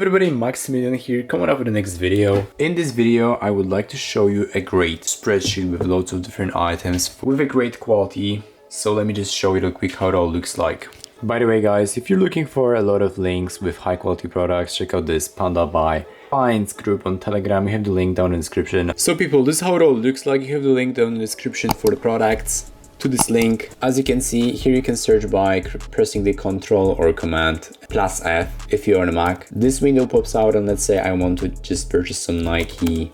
Everybody, Maximilian here, coming up with the next video. In this video, I would like to show you a great spreadsheet with loads of different items with a great quality. So let me just show you real quick how it all looks like. By the way guys, if you're looking for a lot of links with high quality products, check out this Panda Buy Finds group on Telegram. You have the link down in the description. So people, this is how it all looks like. You have the link down in the description for the products. To this link, as you can see here, you can search by pressing the Ctrl or Command plus F if you're on a Mac. This window pops out, and let's say I want to just purchase some Nike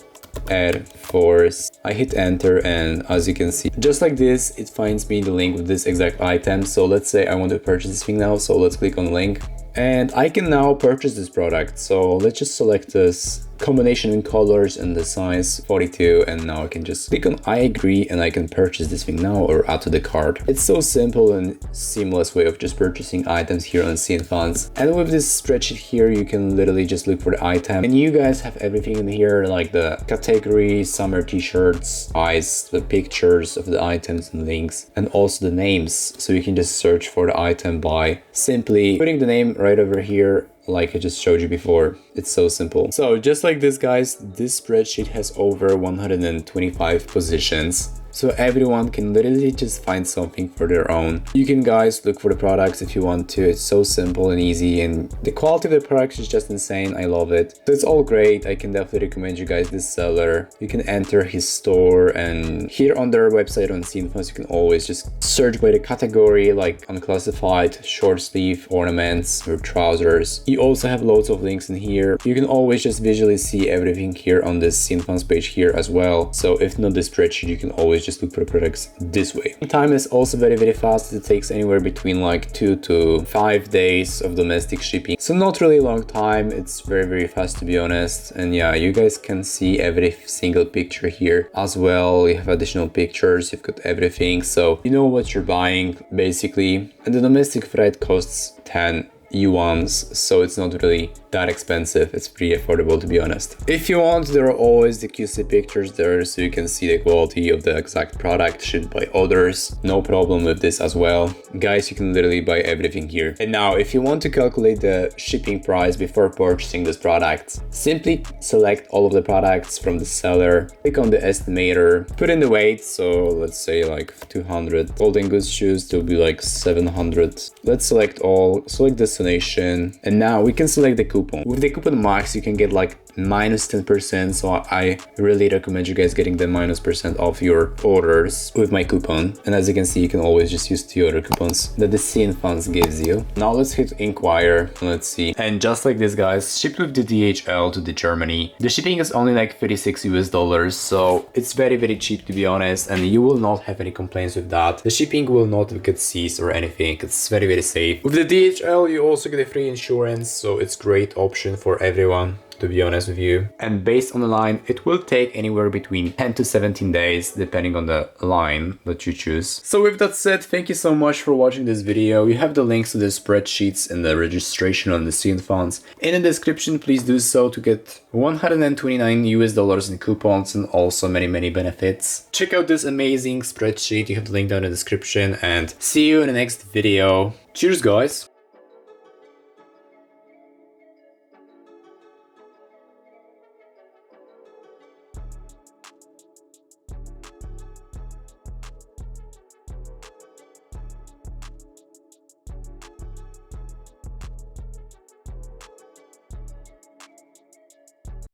Air Force. I hit enter, and as you can see, just like this, it finds me the link with this exact item. So let's say I want to purchase this thing now, so let's click on the link and I can now purchase this product. So let's just select this combination in colors and the size 42, and now I can just click on I agree and I can purchase this thing now or add to the cart. It's so simple and seamless way of just purchasing items here on CNFans. And with this spreadsheet here, you can literally just look for the item, and you guys have everything in here, like the category, summer t-shirts, size, the pictures of the items and links, and also the names. So you can just search for the item by simply putting the name right over here, like I just showed you before. It's so simple. So just like this guys, this spreadsheet has over 125 positions. So everyone can literally just find something for their own. You can guys look for the products if you want to. It's so simple and easy, and the quality of the products is just insane. I love it. So it's all great. I can definitely recommend you guys this seller. You can enter his store, and here on their website on CNFans, you can always just search by the category, like unclassified, short sleeve, ornaments, or trousers. You also have loads of links in here. You can always just visually see everything here on this CNFans page here as well. So if not the spreadsheet, you can always just look for the products this way. Time is also very fast. It takes anywhere between like 2 to 5 days of domestic shipping. So not really a long time. It's very fast, to be honest. And yeah, you guys can see every single picture here as well. You have additional pictures, you've got everything. So you know what you're buying basically. And the domestic freight costs 10 yuans, so it's not really that expensive. It's pretty affordable, to be honest. If you want, there are always the QC pictures there, so you can see the quality of the exact product shipped by others. No problem with this as well. Guys, you can literally buy everything here. And now, if you want to calculate the shipping price before purchasing this product, simply select all of the products from the seller, click on the estimator, put in the weight, so let's say like 200. Golden Goose shoes will be like 700. Let's select all, select destination, and now we can select the coupon. With the coupon max, you can get like minus 10%, so I really recommend you guys getting the -% off your orders with my coupon. And as you can see, you can always just use 2 other coupons that the CNFans gives you. Now let's hit inquire, let's see. And just like this guys, shipped with the DHL to the Germany. The shipping is only like $36 US, so it's very cheap, to be honest, and you will not have any complaints with that. The shipping will not get seized or anything. It's very safe. With the DHL, you also get a free insurance, so it's great option for everyone, to be honest with you. And based on the line, it will take anywhere between 10 to 17 days, depending on the line that you choose. So with that said, thank you so much for watching this video. You have the links to the spreadsheets and the registration on the CNFans in the description. Please do so to get $129 US in coupons and also many benefits. Check out this amazing spreadsheet. You have the link down in the description, and see you in the next video. Cheers guys!